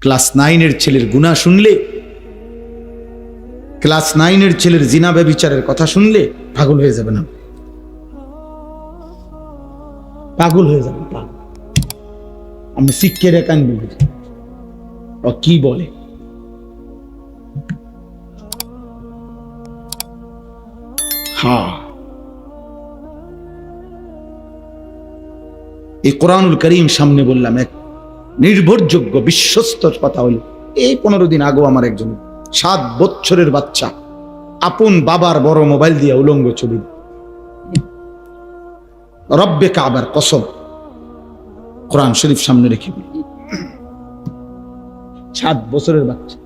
Class 9-এর ছেলের গুনাহ শুনলে, ক্লাস 9-এর ছেলের জিনা ব্যভিচারের কথা শুনলে পাগল হয়ে যাবে না? পাগল হয়ে যাবে। আমি শিক্ষের একান বলি ও কি বলে। হ্যাঁ, এই কোরআনুল করিম সামনে বললাম, এক নির্ভরযোগ্য বিশ্বস্ত কথা হলো, এই 15 দিন আগেও আমার একজন 7 বছরের বাচ্চা আপন বাবার বড় মোবাইল দিয়ে উলঙ্গ ছবি, রব্বে কাবার কসম, কোরআন শরীফ সামনে রেখে, 7 বছরের বাচ্চা।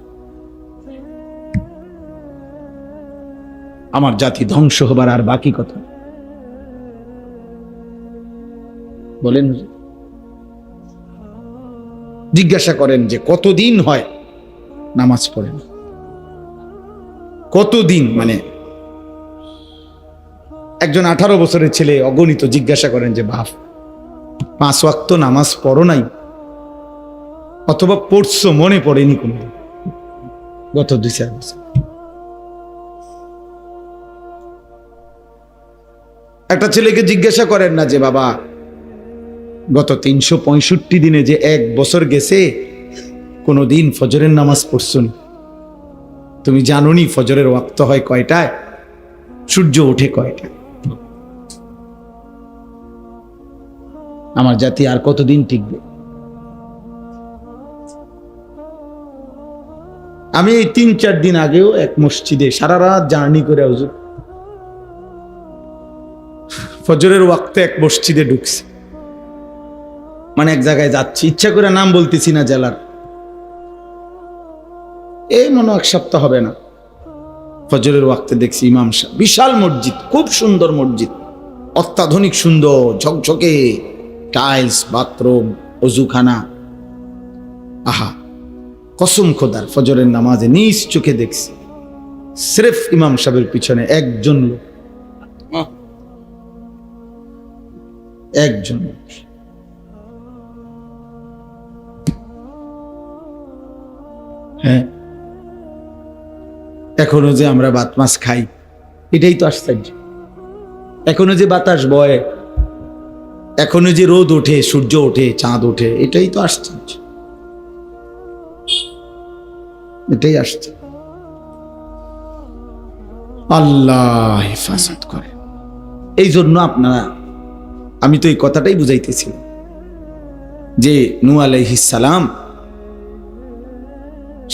আমার জাতি ধ্বংস হবার আর বাকি কথা বলেন। জিজ্ঞাসা করেন যে কতদিন হয় নামাজ পড়েন, কতদিন, মানে একজন 18 বছরের ছেলে অগণিত জিজ্ঞাসা করেন যে বাপ 5 ওয়াক্ত নামাজ পড়ো নাই, অথবা পড়ছো মনে পড়েনি কোনদিন গত 2-4 বছর। একটা ছেলেকে জিজ্ঞাসা করেন না যে বাবা গত 365 দিনে যে 1 বছর গেছে কোনদিন ফজরের নামাজ পড়ছো নি? তুমি জানো নি ফজরের ওয়াক্ত হয় কয়টায়, সূর্য ওঠে কয়টায়? আমার জাতি আর কতদিন টিকবে? আমি এই 3-4 দিন আগেও এক মসজিদে সারা রাত জার্নি করে হুজুর ফজরের ওয়াক্তে এক মসজিদে ঢুকছি, মানে এক জায়গায় যাচ্ছি, ইচ্ছা করে নাম বলতেছি না জেলার, এই মনে 1 সপ্তাহ হবে না, ফজরের ওয়াক্তে দেখছি ইমাম সাহেব, বিশাল মসজিদ, খুব সুন্দর মসজিদ, অত্যাধুনিক সুন্দর ঝকঝকে টাইলস, বাথরুম, অজুখানা। আহা, কসম খোদার ফজরের নামাজে নিজ চোখে দেখছি স্রেফ ইমাম সাহেবের পিছনে একজন লোক, একজন। হ্যাঁ, এখনো যে আমরা ভাত মাছ খাই এটাই তো আশ্চর্য, এখনো যে বাতাস বয়, এখনো যে রোদ ওঠে, সূর্য ওঠে, চাঁদ ওঠে, এটাই তো আশ্চর্য, এটাই আসছে। আল্লাহ হেফাজত করে। এই জন্য আপনারা, আমি তো এই কথাটাই বুঝাইতেছিলাম যে নূহ আলাইহিস সালাম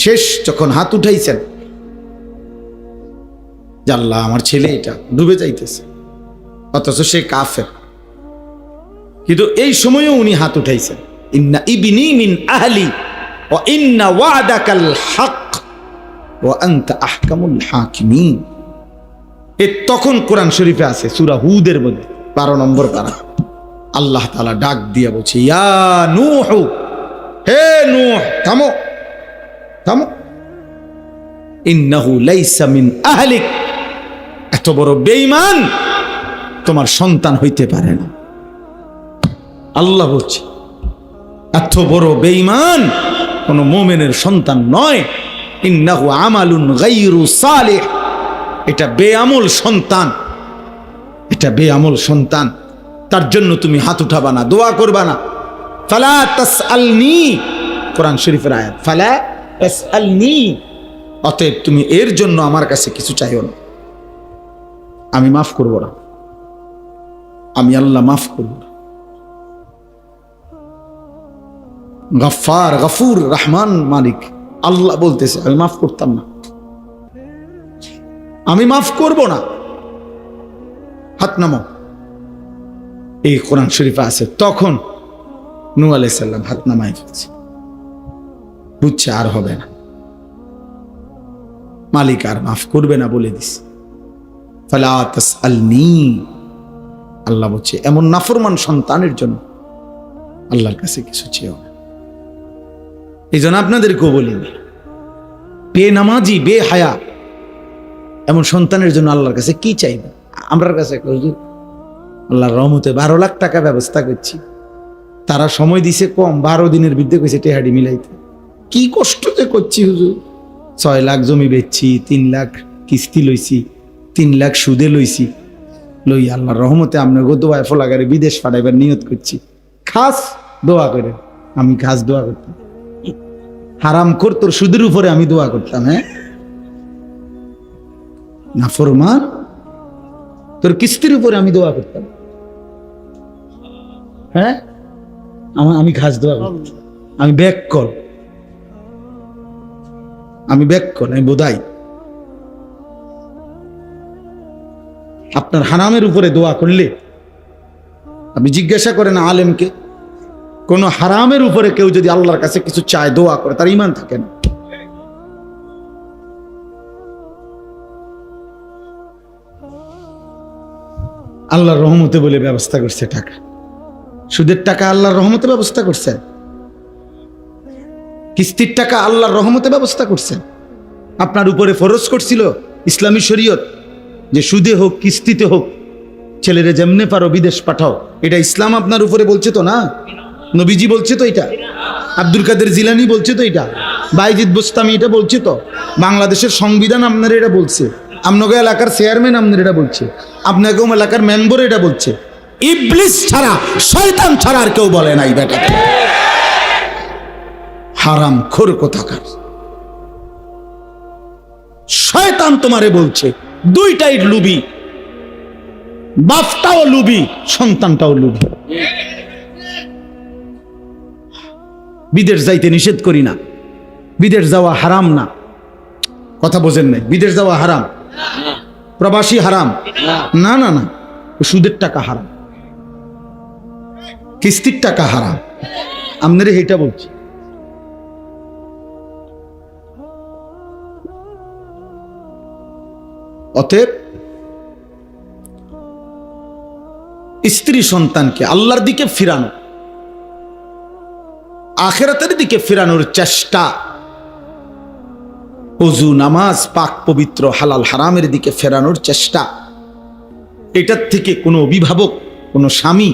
শেষ যখন হাত উঠাইছেন যে আল্লাহ আমার ছেলে এটা ডুবে যাইতেছে, অথচ সে কাফের, কিন্তু এই সময়ও উনি হাত উঠাইছেন, ইন্না ইবনি মিন আহলি ওয়া ইন্না ওয়াদাকাল হক ওয়া আনতা আহকামুল হাকিমিন। এ তখন কোরআন শরীফে আছে সূরা হুদের মধ্যে 12 নম্বর পারা, আল্লাহ তাআলা ডাক দিয়ে বলছে, ইয়া নূহ, হে নূহ, থামো থামো, ইন্নাহু লাইসা মিন আহলিক, এত বড় বেঈমান তোমার সন্তান হইতে পারে না। আল্লাহ বলছে এত বড় বেঈমান কোন মুমিনের সন্তান নয়, ইন্নাহু আমালুন গায়রু সালিহ, এটা বেআমল সন্তান, এটা বেআমল সন্তান, তার জন্য তুমি হাত উঠাবা না, দোয়া করবা না। ফালা তাসআলনি, কোরআন শরীফের আয়াত, ফালা তাসআলনি, অতএব তুমি এর জন্য আমার কাছে কিছু চাইও না, আমি মাফ করব না, আমি আল্লাহ মাফ করব না। গফফার, গফুর, রহমান, মালিক, আল্লাহ বলতেছে আমি মাফ করতাম না, আমি মাফ করব না, হাত নামো। এই কোরআন শরীফে আছে। তখন নূহ আলাইহিস সালাম হাত নামাই ফেলছে, বুঝছে আর হবে না, মালিক আর মাফ করবে না বলে দিস। ফালা তাসআলনি, আল্লাহ বলছে এমন নাফরমান সন্তানের জন্য আল্লাহর কাছে কিছু চেয়েও না। এই জন্য আপনাদেরকেও বলি, বেনামাজি, বেহায়া এমন সন্তানের জন্য আল্লাহর কাছে কি চাইবে? আমরার কাছে আল্লাহর রহমতে 12 লাখ টাকা ব্যবস্থা করছি, তারা সময় দিছে কম, 12 দিনের বিরুদ্ধে কইছে টেহাডি মিলাইতে, কি কষ্ট যে করছি হুজুর, 6 লাখ জমি বেচছি, 3 লাখ কিস্তি লইছি, 3 লাখ সুদে লইছি, লই আল্লাহর রহমতে আপনাকে দোয়ায় ফলাগারে বিদেশ পাঠাইবার নিয়ত করছি, খাস দোয়া করে। আমি খাস দোয়া করতাম, হারাম কর তোর সুদের উপরে আমি দোয়া করতাম। হ্যাঁ না ফরমান, তোর কিস্তির উপরে আমি দোয়া করতাম। হ্যাঁ আমি খাস দোয়া করতাম। আমি ব্যাক কল, আমি বোধাই। আপনার হারামের উপরে দোয়া করলে, আপনি জিজ্ঞাসা করেন আলেমকে, কোন হারামের উপরে কেউ যদি আল্লাহর কাছে কিছু চায়, দোয়া করে, তার ঈমান থাকে না। আল্লাহর রহমতে বলে ব্যবস্থা করছে টাকা, সুদের টাকা আল্লাহর রহমতে ব্যবস্থা করছে, কিস্তির টাকা আল্লাহর রহমতে ব্যবস্থা করছে। আপনার উপরে ফরজ করছিল ইসলামী শরীয়ত যে সুদে হোক কিস্তিতে হোক ছেলেরে যেমনে পারো বিদেশ পাঠাও, এটা ইসলাম আপনার উপরে বলছে তো না? নবীজি বলছে তো এটা, আব্দুল কাদের জিলানী বলছে তো এটা, বাইজিদ বুস্তামি এটা বলছে তো, বাংলাদেশের সংবিধান আপনার এটা বলছে, আপনাকে এলাকার চেয়ারম্যান আপনার এটা বলছে, আপনাকে এলাকার মেম্বার এটা বলছে। ইবলিস ছাড়া, শয়তান ছাড়া আর কেউ বলে নাই বেটা। হারাম খোর কোথাকার শয়তান তোমারে বলছে, দুইটাই লুবি, বাপটাও লুবি, সন্তানটাও লুবি। বিদেশ যাইতে নিষেধ করি না, বিদেশ যাওয়া হারাম না, কথা বোঝেন নাই? বিদেশ যাওয়া হারাম, প্রবাসী হারাম না, না না, সুদের টাকা হারাম, কিস্তির টাকা হারাম, আপনারে এটা বলছি। অতএব স্ত্রী সন্তানকে আল্লাহর দিকে ফিরানো, আখিরাতের দিকে ফিরানোর চেষ্টা, ওযু নামাজ পাক পবিত্র হালাল হারামের দিকে ফেরানোর চেষ্টা, এটার থেকে কোনো অভিভাবক, কোনো স্বামী,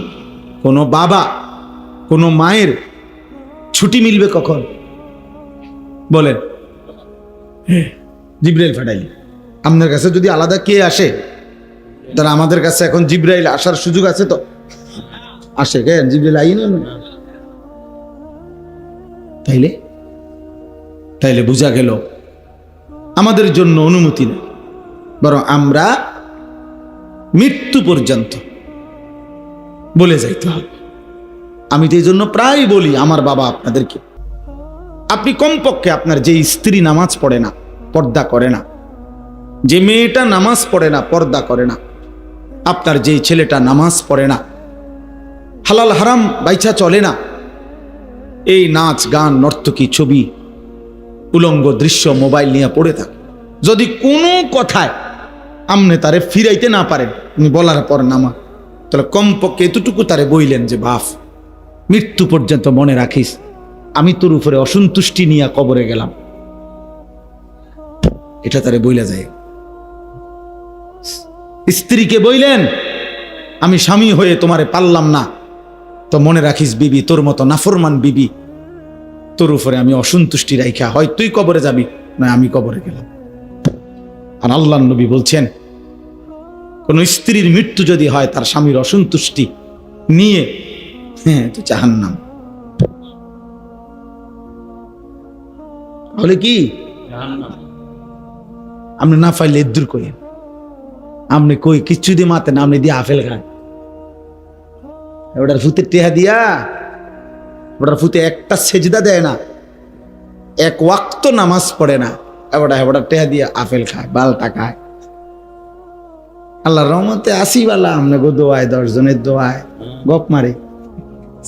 কোনো বাবা, কোনো মায়ের ছুটি মিলবে কখন বলেন? জিবরাইল ফাটাইলে আপনার কাছে যদি আলাদা কে আসে, তাহলে আমাদের কাছে এখন জিবরাইল আসার সুযোগ আছে তো? আসে কেন? জিবরাইল আইন তাইলে বোঝা গেল আমাদের জন্য অনুমতি নেই, বরং আমরা মৃত্যু পর্যন্ত বলে যাইতে হবে। আমি তো এই জন্য প্রায় বলি আমার বাবা আপনাদেরকে, আপনি কমপক্ষে আপনার যে স্ত্রী নামাজ পড়ে না, পর্দা করে না, যে মেয়েটা নামাজ পড়ে না, পর্দা করে না, আপনার যে ছেলেটা নামাজ পড়ে না, হালাল হারাম বাইচা চলে না, এই নাচ গান নর্তকী ছবি উলঙ্গ দৃশ্য মোবাইল নিয়ে পড়ে থাকে, যদি কোনো কথায় আমনে তারে ফিরাইতে না পারেন, উনি বলার পর নামা, তাহলে কমপক্ষে এতটুকু তারে বইলেন যে বাপ, মৃত্যু পর্যন্ত মনে রাখিস আমি তোর উপরে অসন্তুষ্টি নিয়ে কবরে গেলাম, এটা তারে বইলা যায়। স্ত্রীকে বইলেন আমি স্বামী হয়ে তোমারে পারলাম না, তো মনে রাখিস বিবি, তোর মতো নাফরমান বিবি, তোর উপরে আমি অসন্তুষ্টি রাইখা হয় তুই কবরে যাবি, না আমি কবরে গেলাম। আর আল্লাহর নবী বলছেন কোন স্ত্রীর মৃত্যু যদি হয় তার স্বামীর অসন্তুষ্টি নিয়ে, হ্যাঁ তো জাহান্নাম। তাহলে কি আপনি না পাইলে দূর করি, আপনি কই কিচ্ছু দিয়ে মাতেন, আপনি দিয়ে আপেল খায়, ওটার ফুতে টেহা দিয়া, ওটার ফুতে একটা সেজদা দেয় না, এক ওয়াক্ত নামাজ পড়ে না, ওটা টেহা দিয়া আপেল খায়, বালটা খায়। আল্লাহর রহমতে আসি বালা, আমনে গো দোয়ায়, 10 জনের দোয়ায় গপ মারে,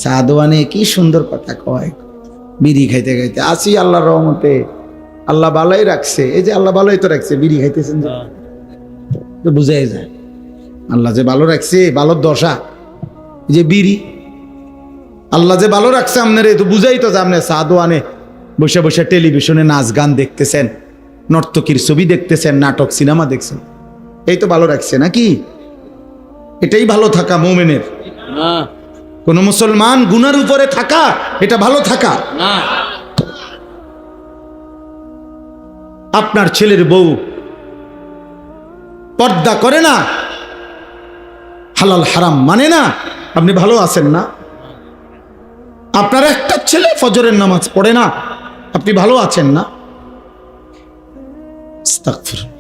চা দোয়ানে কি সুন্দর কথা কয়, বিড়ি খাইতে খাইতে আসি আল্লাহর রহমতে। আল্লাহ ভালোই রাখছে, এই যে আল্লাহ ভালোই তো রাখছে, বিড়ি খাইতেছেন তো বুঝাই যায় আল্লাহ যে ভালো রাখছে, ভালোর দশা যে বিড়ি, আল্লাহ যে ভালো রাখছে আপনার, তো বুঝাই তো যে আপনি চা দোয়ানে বসে বসে টেলিভিশনে নাচ গান দেখতেছেন, নর্তকীর ছবি দেখতেছেন, নাটক সিনেমা দেখছেন, এই তো ভালো রাখছে নাকি? এটাই ভালো থাকা মুমিনের। কোন মুসলমান গুনার উপরে থাকা এটা ভালো থাকা? আপনার ছেলের বউ পর্দা করে না, হালাল হারাম মানে না, আপনি ভালো আছেন না? আপনার একটা ছেলে ফজরের নামাজ পড়ে না, আপনি ভালো আছেন না? আস্তাগফিরুল্লাহ।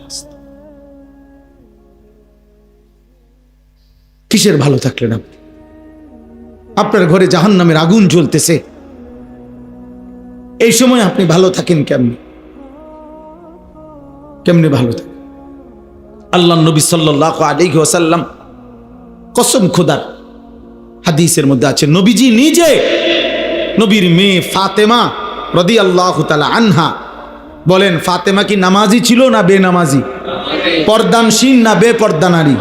কিসের ভালো থাকলেন আপনি? আপনার ঘরে জাহান্নামের আগুন জ্বলতেছে, এই সময় আপনি ভালো থাকেন কেমনে? কেমনে ভালো থাকেন? আল্লাহ নবী সাল্লাল্লাহু আলাইহি ওয়াসাল্লাম, কসম খোদার, হাদিসের মধ্যে আছে, নবীজি নিজে নবীর মেয়ে ফাতেমা রাদিয়াল্লাহু তাআলা আনহা বলেন, ফাতেমা কি নামাজি ছিল না বেনামাজি? পর্দানশীল না বেপর্দা নারী?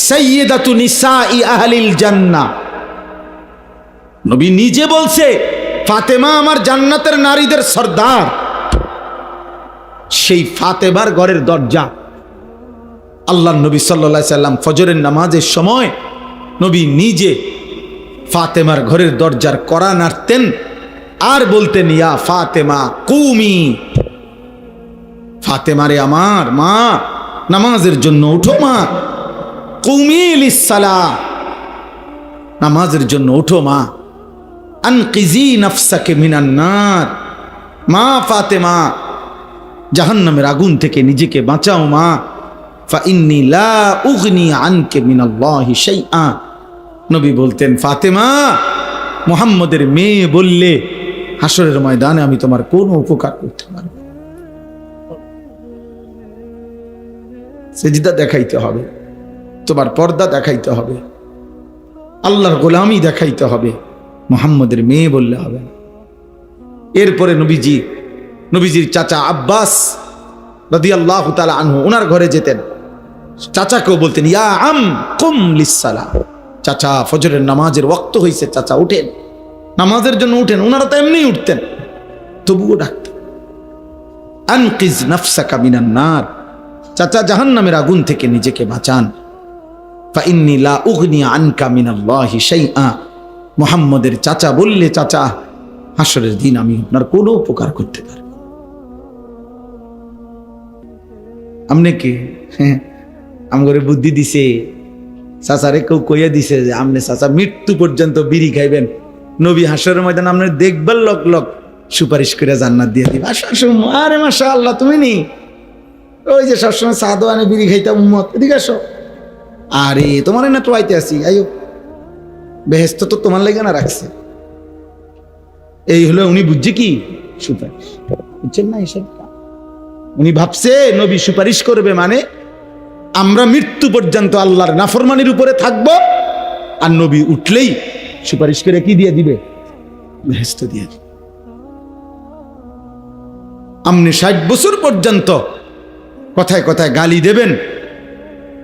সাইয়্যিদাতু নিসাই আহলিল জান্নাহ। নবী নিজে বলছে ফাতেমা আমার জান্নাতের নারীদের সর্দার। সেই ফাতেমার ঘরের দরজা আল্লাহর নবী সাল্লাল্লাহু আলাইহি সাল্লাম ফজরের নামাজের সময় নবী নিজে ফাতেমার ঘরের দরজার কড়া নাড়তেন আর বলতেন, ইয়া ফাতেমা কুমি, ফাতেমারে আমার মা, নামাজের জন্য উঠো মা, কুমি লিসসালাহ, নামাজের জন্য উঠো মা, আনকিজি নাফসাকে মিনান নার, মা ফাতেমা জাহান্নামের আগুন থেকে নিজেকে বাঁচাও মা, ফা ইন্নী লা উগনি আনকে মিনাল্লাহি শাইআ। নবী বলতেন, ফাতেমা, মুহাম্মদের মেয়ে বললে হাসরের ময়দানে আমি তোমার কোনো উপকার করতে পারব না। সেজদা দেখাইতে হবে, তোমার পর্দা দেখাইতে হবে, আল্লাহর গোলামি দেখাইতে হবে, মুহাম্মদের মেয়ে বললে হবে না। এরপরে নবীজির চাচা আব্বাস রাদিয়াল্লাহু তাআলা আনহু ওনার ঘরে যেতেন, চাচাকেও বলতেন, ইয়া আম কুম লিসসালাহ, চাচা ফজরের নামাজের ওয়াক্ত হয়েছে, চাচা উঠেন, নামাজের জন্য উঠেন। ওনারা তো এমনি উঠতেন, তবুও ডাকতেন, আনকিজ নাফসাকা মিনান নার, চাচা জাহান্নামের আগুন থেকে নিজেকে বাঁচান, ফা ইন্নী লা উগনি আনকা মিনাল্লাহি শাইআ। মুহাম্মদের চাচা বললে, চাচা হাসরের দিন আমি আপনার কোনো উপকার করতে পারব না। আমনে কি আমগরে বুদ্ধি দিছে, চাচারে কেউ কইয়া দিছে যে আমনে চাচা মৃত্যু পর্যন্ত বিড়ি খাইবেন, নবী হাসরের ময়দান আপনার দেখবার লক লক সুপারিশ করে জান্নাত দিয়ে দিবে। আরে মাশাআল্লাহ, তুমি নি ওই যে সবসময় চা দোয়ানে বিড়ি খাইতাম উম্মত, এদিকে আসো। আরে তোমার না তো আইতে আসি, আইও, বেহেস্ত তো তোমার লাগে না রাখছে। এই হলো উনি বুঝছে কি সুপারিশ, বুঝছেন না? এসব উনি ভাবছে নবী সুপারিশ করবে মানে আমরা মৃত্যু পর্যন্ত আল্লাহর নাফরমানির উপরে থাকবো, আর নবী উঠলেই সুপারিশ করে কি দিয়ে দিবে? বেহেশত দিয়ে দিবে। আপনি 60 বছর পর্যন্ত কথায় কথায় গালি দেবেন,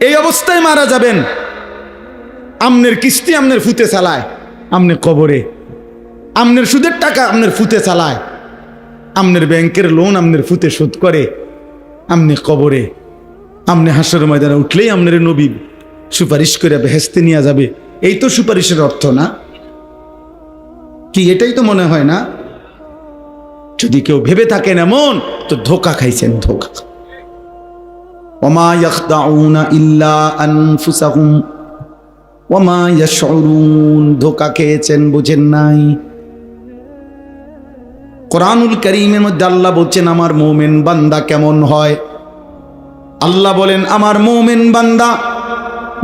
এই অবস্থায় মারা যাবেন, আমনের কিস্তি আমনের ফুতে চালায়, আমনে কবরে, আমনের সুদের টাকা আমনের ফুতে চালায়, আমনের ব্যাংকের লোন আমনের ফুতে শোধ করে, আমনে কবরে, আমনে হাসরের ময়দানে উঠলেই আমনের নবী সুপারিশ করে বেহেশতে নিয়ে যাবে। এই তো সুপারিশের অর্থ না কি? এটাই তো মনে হয় না? যদি কেউ ভেবে থাকেন এমন, তো ধোঁকা খাইছেন, ধোঁকা। ওমা ইয়াখদাউনা ইল্লা আনফুসাহুম ওমা ইয়াশউরুন, ধোঁকা খেয়েছেন, বুঝেন নাই। কোরআনুল কারীমের মধ্যে আল্লাহ বলছেন আমার মুমিন বান্দা কেমন হয়। আল্লাহ বলেন আমার মুমিন বান্দা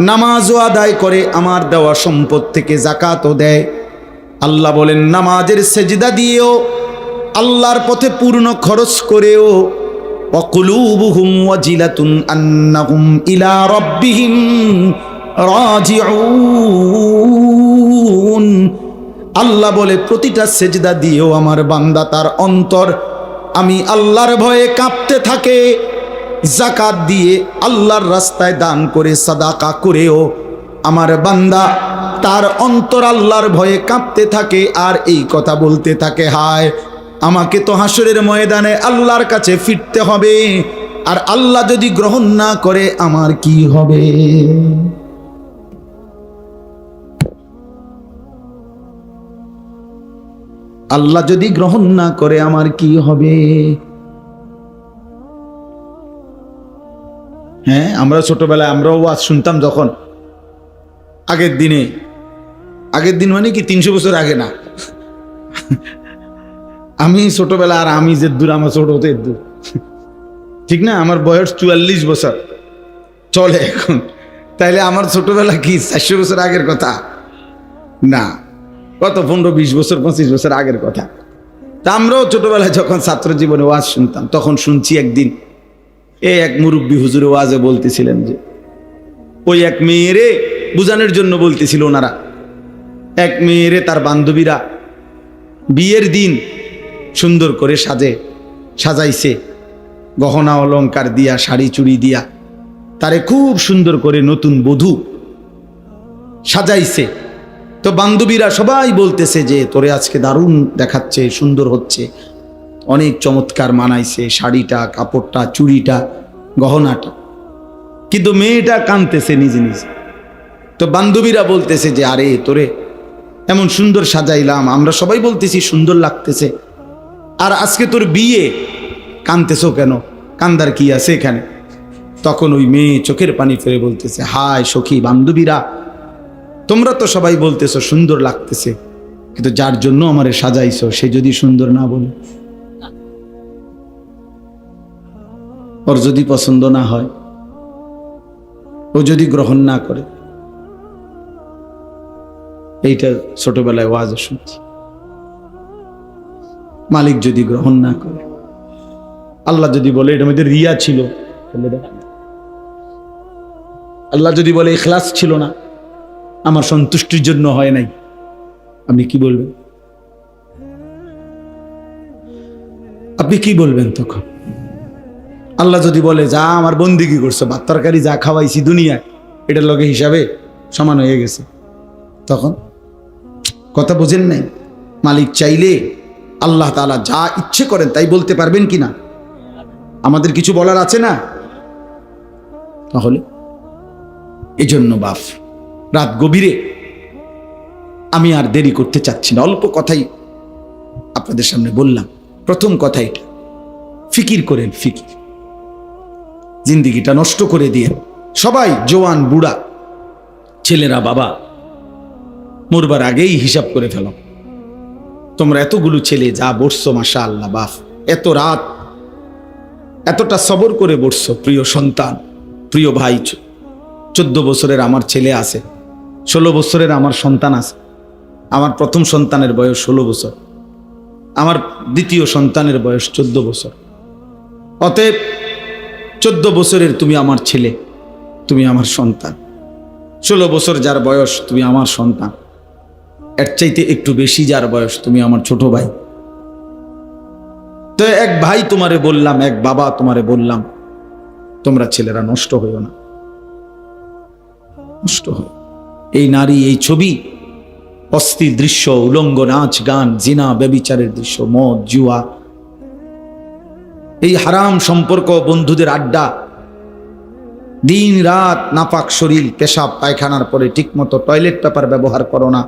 নামাজও আদায় করে, আমার দেওয়া সম্পদ থেকে যাকাতও দেয়। আল্লাহ বলেন নামাজের সেজদা দিয়েও, আল্লাহর পথে পূর্ণ খরচ করেও, ওয়াকুলুবুহুম ওয়াজিলাতুন আন্নাহুম ইলা রাব্বিহিম রাজিউন। আল্লাহ বলে প্রতিটা সেজদা দিয়েও আমার বান্দা তার অন্তর আমি আল্লাহর ভয়ে কাঁপতে থাকে। যাকাত দিয়ে, আল্লাহর রাস্তায় দান করে, সাদাকা করেও আমার বান্দা তার অন্তর আল্লাহর ভয়ে কাঁপতে থাকে, আর এই কথা বলতে থাকে, হায় আমাকে তো হাসরের ময়দানে আল্লাহর কাছে ফিরতে হবে, আর আল্লাহ যদি গ্রহণ না করে আমার কি হবে? আল্লাহ যদি গ্রহণ না করে আমার কি হবে? হ্যাঁ, আমরা ছোটবেলায় আমরাও ওয়াজ শুনতাম যখন, আগের দিন মানে কি 300 বছর আগে না, আমি ছোটবেলা আর আমি যে দূর, আমার ছোট হতে দূর, ঠিক না? আমার বয়স 44 বছর চলে এখন, তাইলে আমার ছোটবেলা কি 400 বছর আগের কথা না, কত 15-20 বছর 25 বছর আগের কথা। তা আমরাও ছোটবেলায় যখন ছাত্র জীবনে ওয়াজ শুনতাম, তখন শুনছি একদিন এক মুরব্বী হুজুরে ওয়াজে বলতেছিলেন যে ওই এক মেয়েরে বুঝানোর জন্য বলতেছিল ওনারা, এক মেয়েরে তার বান্ধবীরা বিয়ের দিন সুন্দর করে সাজাইছে, গহনা অলংকার দিয়া, শাড়ি চুড়ি দিয়া তারে খুব সুন্দর করে নতুন বধূ সাজাইছে। তো বান্ধবীরা সবাই বলতেছে যে তোরে আজকে দারুণ দেখাচ্ছে, সুন্দর হচ্ছে, অনেক চমৎকার মানাইছে শাড়িটা, কাপড়টা, চুড়িটা, গহনাটা। কিন্তু মেয়েটা কাঁদতেছে নিজে নিজে। তো বান্ধবীরা বলতেছে যে আরে তোরে এমন সুন্দর সাজাইলাম, আমরা সবাই বলতেছি সুন্দর লাগতেছে, আর আজকে তোর বিয়ে, কাঁদতেছো কেন? কান্দার কি আছে এখানে? তখন ওই মেয়ে চোখের পানি ফেলে বলতেছে, হায় সখী বান্ধবীরা, তোমরা তো সবাই বলতেছো সুন্দর লাগতেছে, কিন্তু যার জন্য আমারে সাজাইছো সে যদি সুন্দর না বলে, ওর যদি পছন্দ না হয়, ও যদি গ্রহণ না করে, এইটা ছোটবেলায় ওয়াজ শুনছি, মালিক যদি গ্রহণ না করে, আল্লাহ যদি বলে এটার মধ্যে রিয়া ছিল, আল্লাহ যদি বলে ইখলাস ছিল না, আমার সন্তুষ্টির জন্য হয় নাই, আপনি কি বলবেন? আপনি কি বলবেন তখন? আল্লাহ যদি বলে যা আমার বন্দিগি করছো, ভাত তরকারি যা খাওয়াইছি দুনিয়ায়, এটার লগে হিসাবে সমান হয়ে গেছে, তখন কথা বুঝেন নাই? মালিক চাইলে আল্লাহ তাআলা যা ইচ্ছে করেন তাই বলতে পারবেন কিনা? আমাদের কিছু বলার আছে না? তাহলে এজন্য বাপ, রাত গভীরে আমি আর দেরি করতে চাচ্ছি না, অল্প কথাই আপনাদের সামনে বললাম। প্রথম কথা এটা, ফিকির করেন, ফিকির, জিন্দিগিটা নষ্ট করে দিয়ে সবাই, জওয়ান বুড়া, ছেলেরা বাবা, মরবার আগেই হিসাব করে ফেলো। তোমরা এতগুলো ছেলে যা বসছো, মাশাআল্লাহ বাপ, এত রাত এতটা সবর করে বসছো, প্রিয় সন্তান, প্রিয় ভাই, 14 বছরের আমার ছেলে আছে, 16 বছরের আমার সন্তান আছে। আমার প্রথম সন্তানের বয়স 16 বছর, আমার দ্বিতীয় সন্তানের বয়স 14 বছর। অতএব 14 বছরের তুমি আমার ছেলে, তুমি আমার সন্তান। 16 বছর যার বয়স তুমি আমার সন্তান, এর চাইতে একটু বেশি যার বয়স তুমি আমার ছোট ভাই। তো এক ভাই তোমারে বললাম, এক বাবা তোমারে বললাম, তোমরা ছেলেরা নষ্ট হইও না, নষ্ট হয়। এই নারী, এই ছবি, অস্থির দৃশ্য, উলঙ্গ নাচ গান, জিনা, ব্যভিচারের দৃশ্য, মদ, জুয়া, এই হারাম সম্পর্ক, বন্ধুদের আড্ডা, দিন রাত নাপাক শরীর, পেশাব পায়খানার পরে ঠিকমতো টয়লেট পেপার ব্যবহার করো না,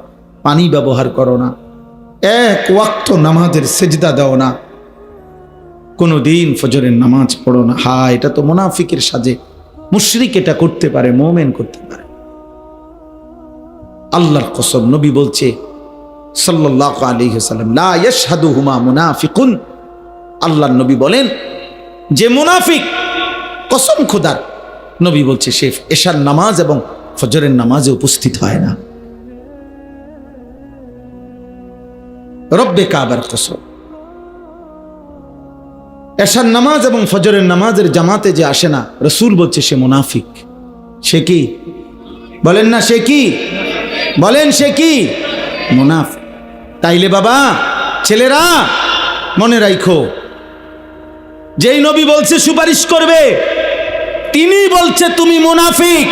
পানি ব্যবহার করো না, এক ওয়াক্ত নামাজের সেজদা দাও না, কোনো দিন ফজরের নামাজ পড়ো না। হা, এটা তো মুনাফিকের সাজে। মুশরিক এটা করতে পারে, মুমিন করতে পারে। আল্লাহর কসম, নবী বলছে সাল্লাল্লাহু আলাইহি ওয়াসাল্লাম, লা ইয়াশহাদুহুমা মুনাফিকুন। আল্লাহর নবী বলেন যে মুনাফিক, কসম খোদার, নবী বলছে সে এশার নামাজ এবং ফজরের নামাজে উপস্থিত হয় না। রব্বে কাবার কসম, এশার নামাজ এবং ফজরের নামাজের জামাতে যে আসে না, রাসূল বলছে সে মুনাফিক। সে কি? বলেন না সে কি? বলেন সে কি? মুনাফিক। তাইলে বাবা, ছেলেরা মনে রাখো, যেই নবী বলছে সুপারিশ করবে, তিনি বলছে তুমি মুনাফিক,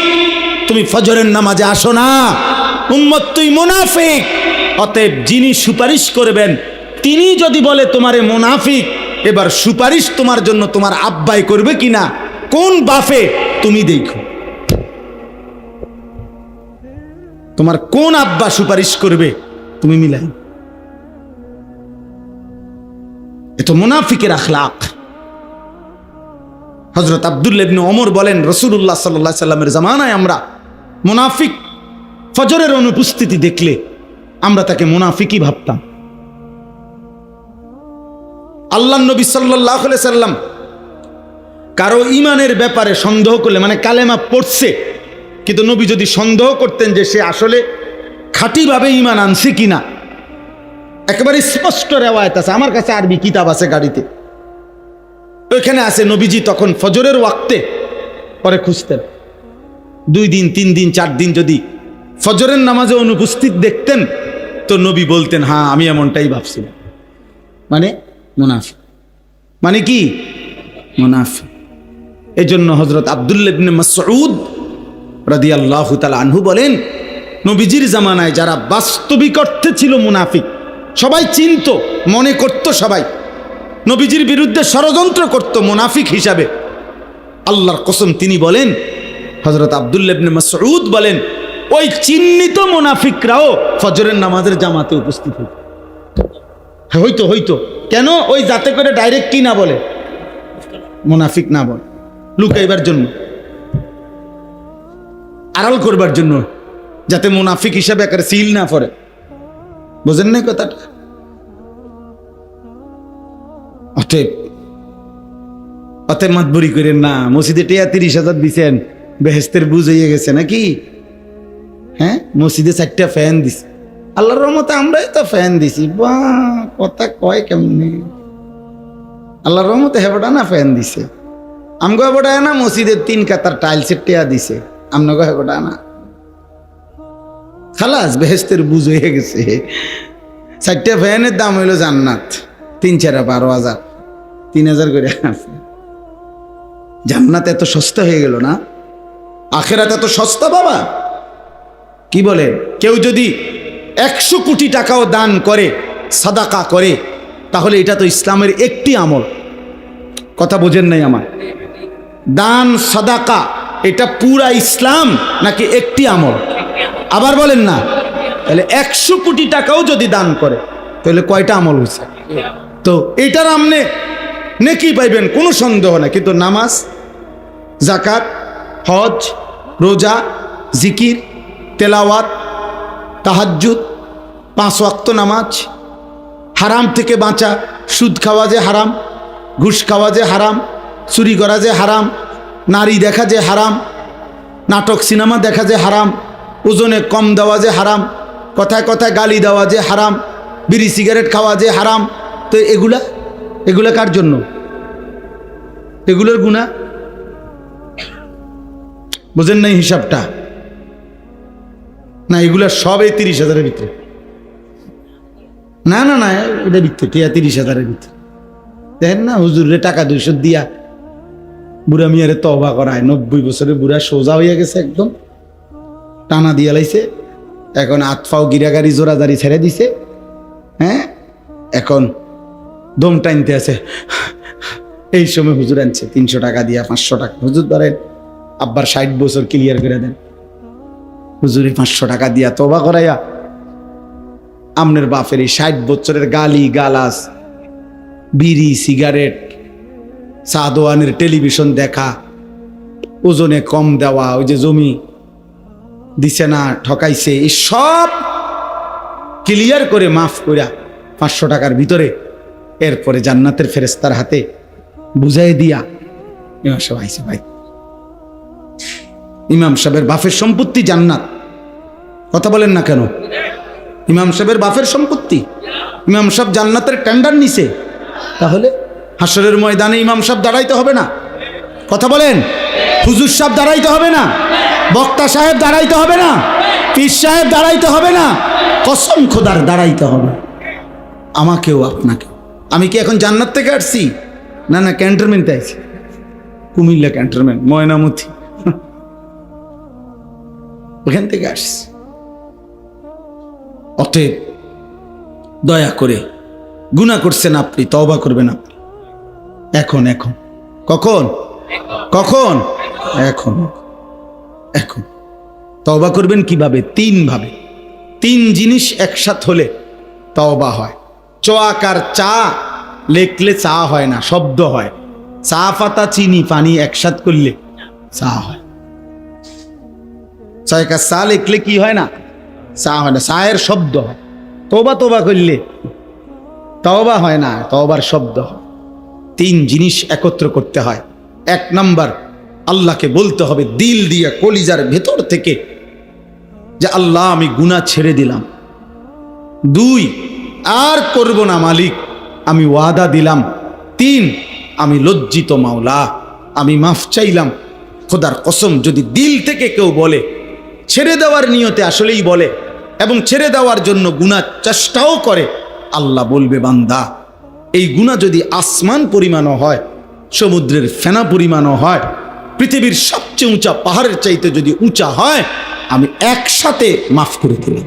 তুমি ফজরের নামাজে আসো না, উম্মত তুই মুনাফিক। অতএব যিনি সুপারিশ করবেন তিনি যদি বলে তোমারে মুনাফিক, এবার সুপারিশ তোমার জন্য তোমার আব্বাই করবে কিনা, কোন বাপে, তুমি দেখো তোমার কোন আব্বা সুপারিশ করবে, তুমি মিলাই। এ তো মুনাফিকের আখলাক। হযরত আব্দুল্লাহ ইবনে ওমর বলেন, রাসূলুল্লাহ সাল্লাল্লাহু আলাইহি সাল্লামের জামানায় আমরা মুনাফিক ফজরের অনুপস্থিতি দেখলে আমরা তাকে মুনাফিকই ভাবতাম। আল্লাহর নবী সাল্লাল্লাহু আলাইহি সাল্লাম কারো ঈমানের ব্যাপারে সন্দেহ করলে, মানে কালেমা পড়ছে কিন্তু নবী যদি সন্দেহ করতেন যে সে আসলে খাঁটিভাবে ঈমান আনছে কিনা, একেবারে স্পষ্ট রেওয়ায়েত আছে, আমার কাছে আরবি কিতাব আছে গাড়িতে, ওইখানে আছে নবীজি তখন ফজরের ওয়াক্তে পরে খুঁজতেন। 2 দিন 3 দিন 4 দিন যদি ফজরের নামাজে অনুপস্থিত দেখতেন তো নবী বলতেন, হ্যাঁ আমি এমনটাই ভাবছিলাম। মানে মুনাফিক, মানে কি মুনাফিক। এই জন্য হযরত আব্দুল্লাহ ইবনে মাসউদ রাদিয়াল্লাহু তাআলা আনহু বলেন, নবীজির জামানায় যারা বাস্তবিক অর্থে ছিল মুনাফিক, সবাই চিনত, মনে করত, সবাই নবীজির বিরুদ্ধে ষড়যন্ত্র করত মুনাফিক হিসাবে, আল্লাহর কসম তিনি বলেন, হযরত আব্দুল্লাহ ইবনে মাসউদ বলেন, ওই চিহ্নিত মুনাফিকরাও ফজরের নামাজের জামাতে উপস্থিত হইতো। হইতো কেন? ওই যাতে করে ডাইরেক্ট কি না বলে, মুনাফিক না বলে, লুকাইবার জন্য, আড়াল করবার জন্য, যাতে মুনাফিক হিসাবে একেবারে সিল না পড়ে। বুঝেন না কথাটা? অতএব মাতবরি করেন না। মসজিদে 30,000 দিচ্ছেন, বেহেস্তের বুঝ হয়ে গেছে নাকি? হ্যাঁ, মসজিদে 4টা ফ্যান দিছে, আল্লাহর রহমতে আমরাই তো ফ্যান দিছি। বা কথা কয় কেমনি? আল্লাহর রহমতে হেবটা না ফ্যান দিছে, আমগো হেবটা না মসজিদের 3 কাতার টাইলসের টেয়া দিছে, আমনগো হেবটা না। খালাস, বেহেস্তের বুঝ হয়ে গেছে। 4টা ফ্যানের দাম হইল জান্নাত, 3-4 12,000 3,000 করে আছে। জান্নাত এত সস্তা হয়ে গেল না? আখিরাত এত সস্তা বাবা? কি বলে? কেউ যদি 100 কোটি টাকাও দান করে, সাদাকা করে, তাহলে এটা তো ইসলামের একটি আমল। কথা বোঝেন নাই আমার? দান সাদাকা এটা পুরা ইসলাম নাকি একটি আমল? আবার বলেন না। তাহলে 100 কোটি টাকাও যদি দান করে তাহলে কয়টা আমল হয়েছে? তো এটার আমনে নেকি পাইবেন, কোনো সন্দেহ নাই। কিন্তু নামাজ, যাকাত, হজ, রোজা, জিকির, তেলাওয়াত, তাহাজ্জুদ, 5 ওয়াক্ত নামাজ, হারাম থেকে বাঁচা, সুদ খাওয়া যে হারাম, ঘুষ খাওয়া যে হারাম, চুরি করা যে হারাম, নারী দেখা যে হারাম, নাটক সিনেমা দেখা যে হারাম, ওজনে কম দেওয়া যে হারাম, কথায় কথায় গালি দেওয়া যে হারাম, বিড়ি সিগারেট খাওয়া যে হারাম। তো এগুলা কার জন্য? এগুলোর গুনাহ বোঝেন নাই হিসাবটা? না, এগুলা সব এই 30,000-এর ভিতরে। না না না, এটা ভিতরে 30,000-এর ভিতরে। দেখেন না, হুজুরে টাকা 200 দিয়া বুড়া মিয়ারে তওবা করায়। 90 বছরের বুড়া, সোজা হইয়া গেছে, একদম টানা দিয়া লাইছে। এখন আতফাও গিরাগাড়ি জোরাদারি ছেড়ে দিছে। হ্যাঁ, এখন দম টাইনতে আছে। এই সময় হুজুর আনছে 300 টাকা দিয়া, 500 টাকা। হুজুর ধরেন আব্বার 60 বছর ক্লিয়ার করে দেন, হুজুরে 500 টাকা দিয়া তওবা করাইয়া আমনের বাপের এই 60 বছরের গালি গালাস, বিড়ি সিগারেট, সাদোয়ানের টেলিভিশন দেখা, ওজনে কম দেওয়া, ওই যে জমি দিছে না, ঠকাইছে, এই সব ক্লিয়ার করে মাফ কইরা 500 টাকার ভিতরে এরপরে জান্নাতের ফেরেশতার হাতে বুঝাই দিয়া ইমাম সাহেব আইছে। ভাই, ইমাম সাহেবের বাপের সম্পত্তি জান্নাত। কথা বলেন না কেন? ইমাম সাহেবের বাপের সম্পত্তি, ইমাম সাহেব জান্নাতের টেন্ডার নিছে। তাহলে হাসরের ময়দানে ইমাম সাহেব দাঁড়াইতে হবে না? কথা বলেন। হুজুর সাহেব দাঁড়াইতে হবে না? বক্তা সাহেব দাঁড়াইতে হবে না? পীর সাহেব দাঁড়াইতে হবে না? কসম খোদার দাঁড়াইতে হবে আমাকেও আপনাকেও। আমি কি এখন জান্নাত থেকে আসছি? না না, ক্যান্টনমেন্টে আইছি, কুমিল্লা ক্যান্টনমেন্ট, ময়নামতি, ওখান থেকে আসছি। অতএব দয়া করে, গুনাহ করছেন আপনি, তওবা করবেন আপনি এখন। এখন কখন? কখন? এখন। এখন তওবা করবেন কিভাবে? 3 ভাবে। 3 জিনিস একসাথে হলে তওবা হয়। চোয়াকার চা লেখলে চা হয় না, শব্দ হয়। চা পাতা চিনি পানি একসাথ করলে চা হয়। ছয় কাপ চা লিখলে কি হয় না? চা হয় না, চায়ের শব্দ হয়। তওবা তওবা করলে তওবা হয় না, তওবার শব্দ হয়। তিন জিনিস একত্র করতে হয়। এক নাম্বার, আল্লাহকে বলতে হবে দিল দিয়ে কলিজার ভেতর থেকে যে আল্লাহ আমি গুনাহ ছেড়ে দিলাম। দুই, আর করব না মালিক, আমি ওয়াদা দিলাম। তিন, আমি লজ্জিত মাওলা, আমি মাফ চাইলাম। খোদার কসম যদি দিল থেকে কেউ বলে, ছেড়ে দেওয়ার নিয়তে আসলেই বলে এবং ছেড়ে দেওয়ার জন্য গুনাহ চেষ্টাও করে, আল্লাহ বলবে বান্দা এই গুনাহ যদি আসমান পরিমাণও হয়, সমুদ্রের ফেনা পরিমাণও হয়, পৃথিবীর সবচেয়ে উঁচা পাহাড়ের চাইতে যদি উঁচা হয়, আমি একসাথে মাফ করে দিলাম।